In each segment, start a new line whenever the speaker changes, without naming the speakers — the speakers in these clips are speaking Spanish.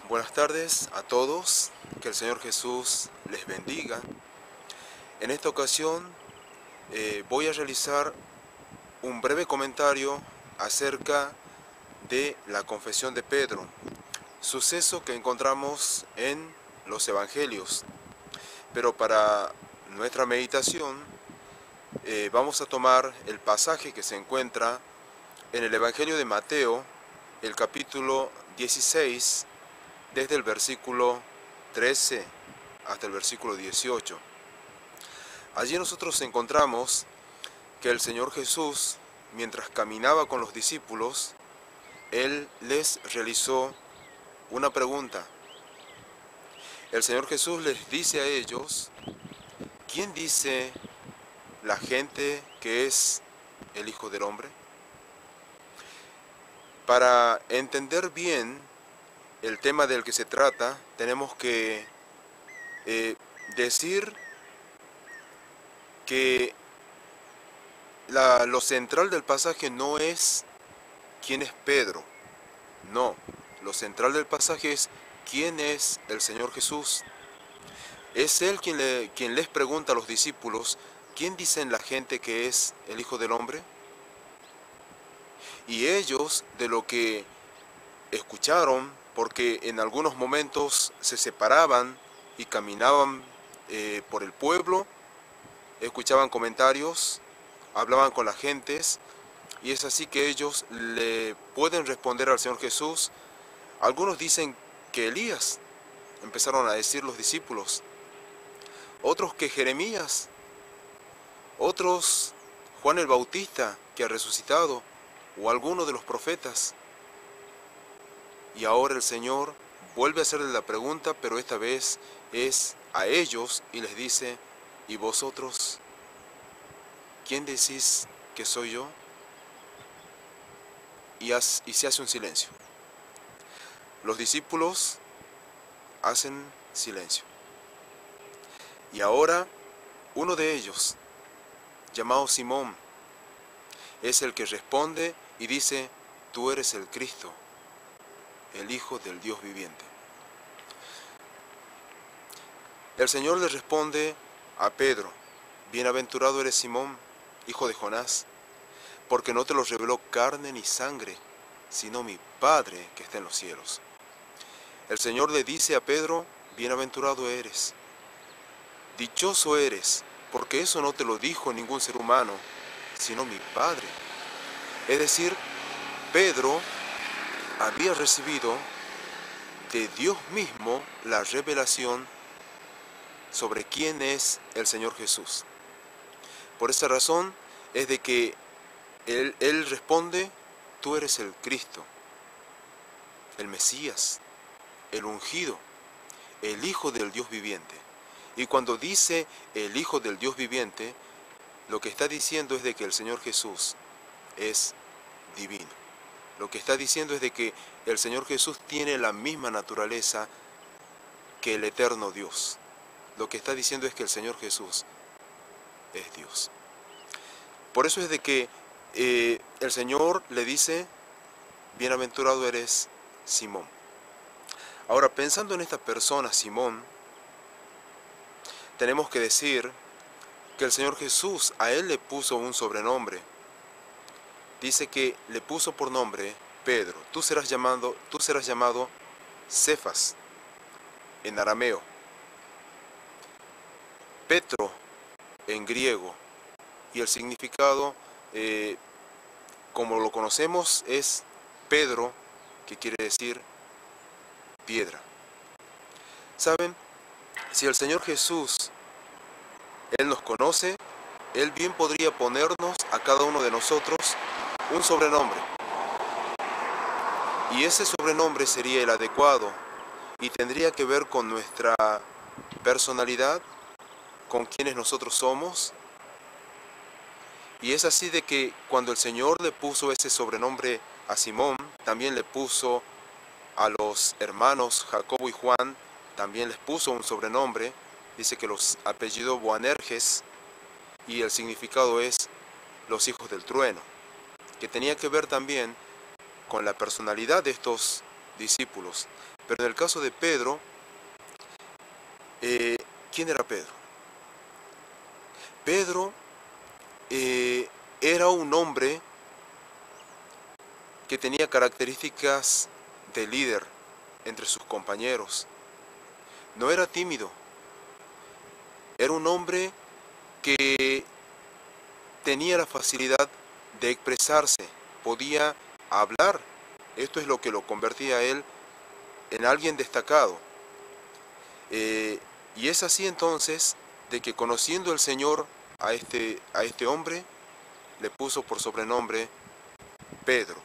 Buenas tardes a todos, que el Señor Jesús les bendiga. En esta ocasión voy a realizar un breve comentario acerca de la confesión de Pedro, suceso que encontramos en los Evangelios. Pero para nuestra meditación vamos a tomar el pasaje que se encuentra en el Evangelio de Mateo, el capítulo 16, desde el versículo 13 hasta el versículo 18. Allí nosotros encontramos que el Señor Jesús, mientras caminaba con los discípulos, Él les realizó una pregunta. El Señor Jesús les dice a ellos: ¿quién dice la gente que es el Hijo del Hombre? Para entender bien el tema del que se trata, tenemos que decir que lo central del pasaje no es quién es Pedro, no, lo central del pasaje es quién es el Señor Jesús. Es Él quien les pregunta a los discípulos: ¿quién dicen la gente que es el Hijo del Hombre? Y ellos, de lo que escucharon, porque en algunos momentos se separaban y caminaban por el pueblo, escuchaban comentarios, hablaban con las gentes, y es así que ellos le pueden responder al Señor Jesús. Algunos dicen que Elías, empezaron a decir los discípulos, otros que Jeremías, otros Juan el Bautista, que ha resucitado, o alguno de los profetas. Y ahora el Señor vuelve a hacerle la pregunta, pero esta vez es a ellos, y les dice: ¿y vosotros? ¿Quién decís que soy yo? Y se hace un silencio. Los discípulos hacen silencio. Y ahora uno de ellos, llamado Simón, es el que responde y dice: tú eres el Cristo, el Hijo del Dios viviente. El Señor le responde a Pedro: bienaventurado eres Simón, hijo de Jonás, porque no te lo reveló carne ni sangre, sino mi Padre que está en los cielos. El Señor le dice a Pedro: bienaventurado eres, dichoso eres, porque eso no te lo dijo ningún ser humano, sino mi Padre. Es decir, Pedro había recibido de Dios mismo la revelación sobre quién es el Señor Jesús. Por esa razón es de que él responde: tú eres el Cristo, el Mesías, el ungido, el Hijo del Dios viviente. Y cuando dice el Hijo del Dios viviente, lo que está diciendo es de que el Señor Jesús es divino. Lo que está diciendo es de que el Señor Jesús tiene la misma naturaleza que el eterno Dios. Lo que está diciendo es que el Señor Jesús es Dios. Por eso es de que el Señor le dice: bienaventurado eres Simón. Ahora, pensando en esta persona, Simón, tenemos que decir que el Señor Jesús a él le puso un sobrenombre. Dice que le puso por nombre Pedro. Tú serás llamado Cefas, en arameo. Petro, en griego. Y el significado, como lo conocemos, es Pedro, que quiere decir piedra. ¿Saben? Si el Señor Jesús, Él nos conoce, Él bien podría ponernos a cada uno de nosotros un sobrenombre. Y ese sobrenombre sería el adecuado y tendría que ver con nuestra personalidad, con quienes nosotros somos. Y es así de que cuando el Señor le puso ese sobrenombre a Simón, también le puso a los hermanos Jacobo y Juan, también les puso un sobrenombre. Dice que los apellidó Boanerges, y el significado es los hijos del trueno, que tenía que ver también con la personalidad de estos discípulos. Pero en el caso de Pedro, ¿quién era Pedro? Pedro era un hombre que tenía características de líder entre sus compañeros. No era tímido, era un hombre que tenía la facilidad de expresarse, podía hablar. Esto es lo que lo convertía a él en alguien destacado. Y es así entonces de que conociendo el Señor a este hombre, le puso por sobrenombre Pedro.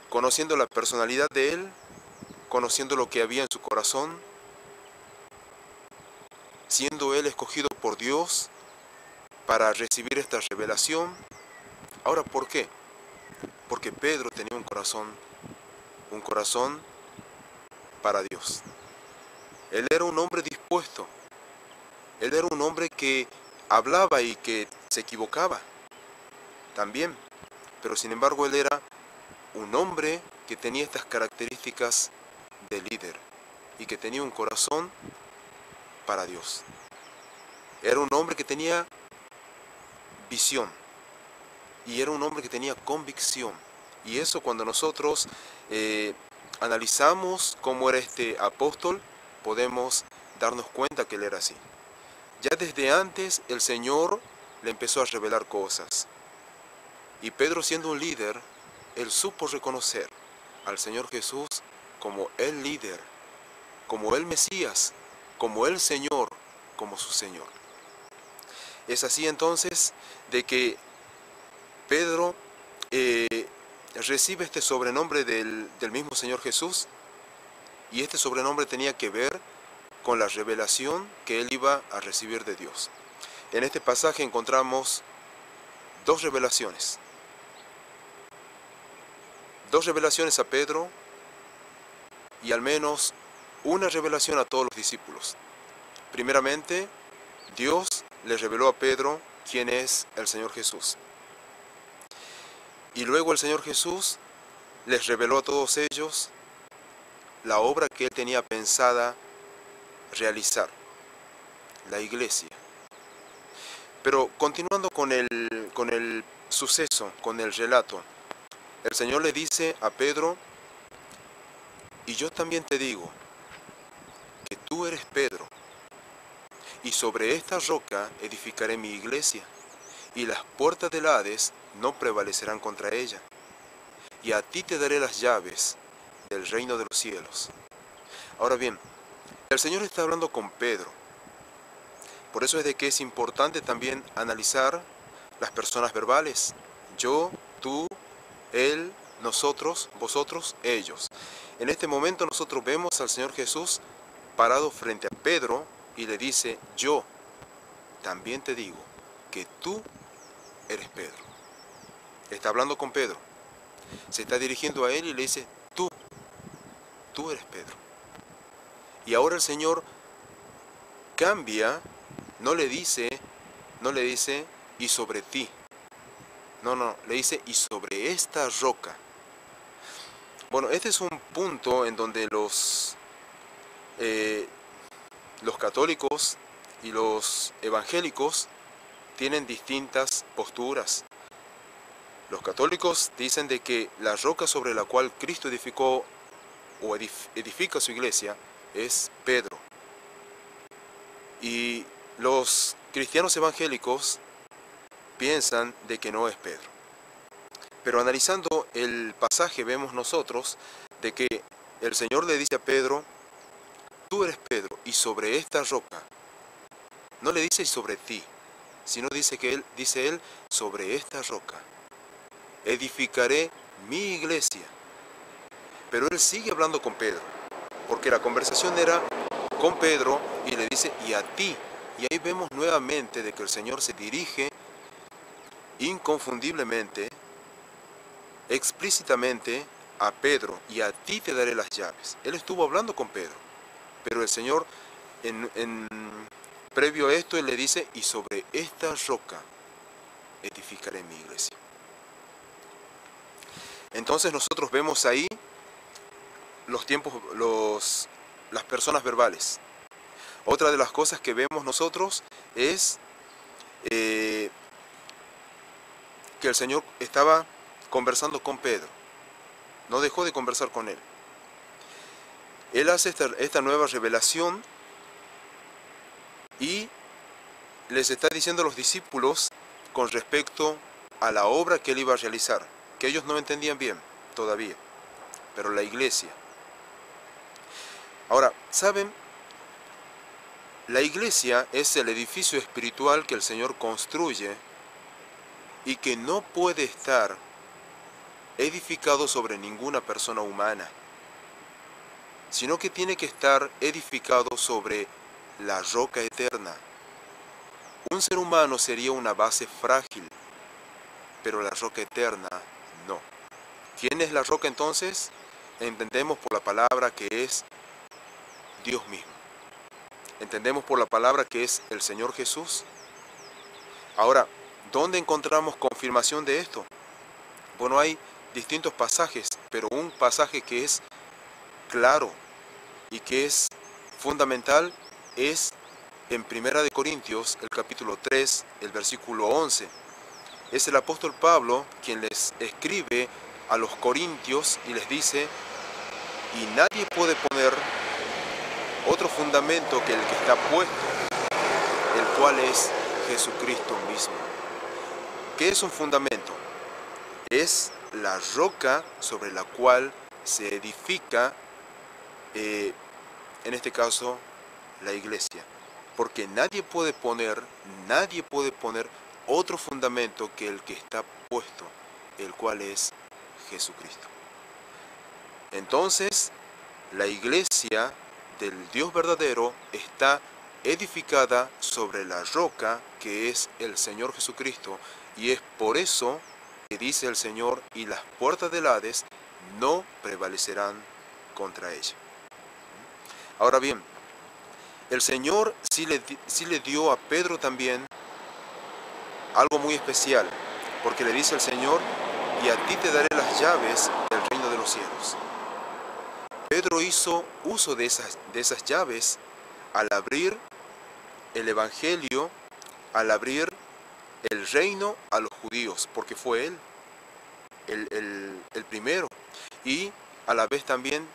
Conociendo la personalidad de él, conociendo lo que había en su corazón, siendo él escogido por Dios para recibir esta revelación. Ahora, ¿por qué? Porque Pedro tenía un corazón para Dios. Él era un hombre dispuesto, él era un hombre que hablaba y que se equivocaba también, pero sin embargo él era un hombre que tenía estas características de líder y que tenía un corazón para Dios. Era un hombre que tenía visión y era un hombre que tenía convicción. Y eso, cuando nosotros analizamos cómo era este apóstol, podemos darnos cuenta que él era así. Ya desde antes el Señor le empezó a revelar cosas. Y Pedro, siendo un líder, él supo reconocer al Señor Jesús como el líder, como el Mesías, como el Señor, como su Señor. Es así entonces de que Pedro recibe este sobrenombre del mismo Señor Jesús, y este sobrenombre tenía que ver con la revelación que él iba a recibir de Dios. En este pasaje encontramos dos revelaciones a Pedro y al menos una revelación a todos los discípulos. Primeramente, Dios le reveló a Pedro quién es el Señor Jesús. Y luego el Señor Jesús les reveló a todos ellos la obra que él tenía pensada realizar, la iglesia. Pero continuando con el suceso, con el relato, el Señor le dice a Pedro: y yo también te digo que tú eres Pedro, y sobre esta roca edificaré mi iglesia, y las puertas del Hades no prevalecerán contra ella. Y a ti te daré las llaves del reino de los cielos. Ahora bien, el Señor está hablando con Pedro. Por eso es de que es importante también analizar las personas verbales. Yo, tú, él, nosotros, vosotros, ellos. En este momento nosotros vemos al Señor Jesús parado frente a Pedro y le dice: yo también te digo que tú eres Pedro. Está hablando con Pedro. Se está dirigiendo a él y le dice: tú eres Pedro. Y ahora el Señor cambia, no le dice, y sobre ti. No, le dice: y sobre esta roca. Bueno, este es un punto en donde los católicos y los evangélicos tienen distintas posturas. Los católicos dicen de que la roca sobre la cual Cristo edificó o edifica su iglesia es Pedro. Y los cristianos evangélicos piensan de que no es Pedro. Pero analizando el pasaje vemos nosotros de que el Señor le dice a Pedro: tú eres Pedro, y sobre esta roca. No le dice sobre ti, sino dice él, sobre esta roca edificaré mi iglesia. Pero él sigue hablando con Pedro, porque la conversación era con Pedro, y le dice: y a ti. Y ahí vemos nuevamente de que el Señor se dirige inconfundiblemente, explícitamente a Pedro: y a ti te daré las llaves. Él estuvo hablando con Pedro, pero el Señor previo a esto él le dice: y sobre esta roca edificaré mi iglesia. Entonces nosotros vemos ahí las personas verbales. Otra de las cosas que vemos nosotros es que el Señor estaba conversando con Pedro. No dejó de conversar con él. Él hace esta nueva revelación y les está diciendo a los discípulos con respecto a la obra que él iba a realizar, que ellos no entendían bien todavía, pero la iglesia. Ahora, ¿saben? La iglesia es el edificio espiritual que el Señor construye y que no puede estar edificado sobre ninguna persona humana, sino que tiene que estar edificado sobre la roca eterna. Un ser humano sería una base frágil, pero la roca eterna no. ¿Quién es la roca entonces? Entendemos por la palabra que es Dios mismo. Entendemos por la palabra que es el Señor Jesús. Ahora, ¿dónde encontramos confirmación de esto? Bueno, hay distintos pasajes, pero un pasaje que es claro y que es fundamental es en Primera de Corintios, el capítulo 3, el versículo 11. Es el apóstol Pablo quien les escribe a los corintios y les dice: y nadie puede poner otro fundamento que el que está puesto, el cual es Jesucristo mismo. ¿Qué es un fundamento? Es la roca sobre la cual se edifica, en este caso, la iglesia. Porque nadie puede poner otro fundamento que el que está puesto, el cual es Jesucristo. Entonces, la iglesia del Dios verdadero está edificada sobre la roca que es el Señor Jesucristo, y es por eso que dice el Señor: y las puertas del Hades no prevalecerán contra ella. Ahora bien, el Señor sí le dio a Pedro también algo muy especial, porque le dice el Señor: y a ti te daré las llaves del reino de los cielos. Pedro hizo uso de esas llaves al abrir el Evangelio, al abrir el reino a los judíos, porque fue él el primero, y a la vez también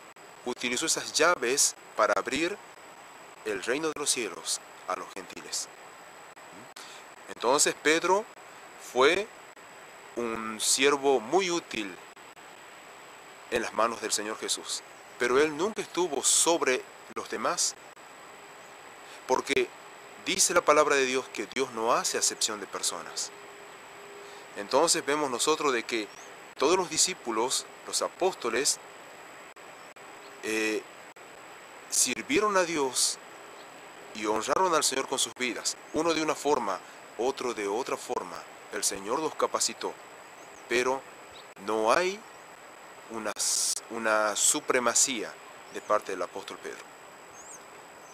utilizó esas llaves para abrir el reino de los cielos a los gentiles. Entonces Pedro fue un siervo muy útil en las manos del Señor Jesús, pero él nunca estuvo sobre los demás, porque dice la palabra de Dios que Dios no hace acepción de personas. Entonces vemos nosotros de que todos los discípulos, los apóstoles, sirvieron a Dios y honraron al Señor con sus vidas, uno de una forma, otro de otra forma. El Señor los capacitó, pero no hay una supremacía de parte del apóstol Pedro.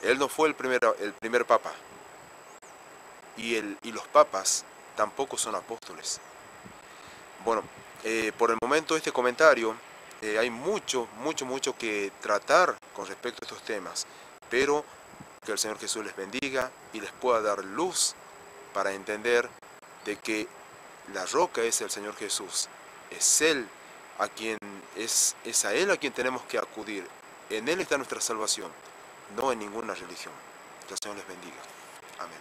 Él no fue el primer papa, y los papas tampoco son apóstoles. Bueno, por el momento este comentario, hay mucho que tratar con respecto a estos temas, pero que el Señor Jesús les bendiga y les pueda dar luz para entender de que la roca es el Señor Jesús. Es Él es a Él a quien tenemos que acudir. En Él está nuestra salvación, no en ninguna religión. Que el Señor les bendiga. Amén.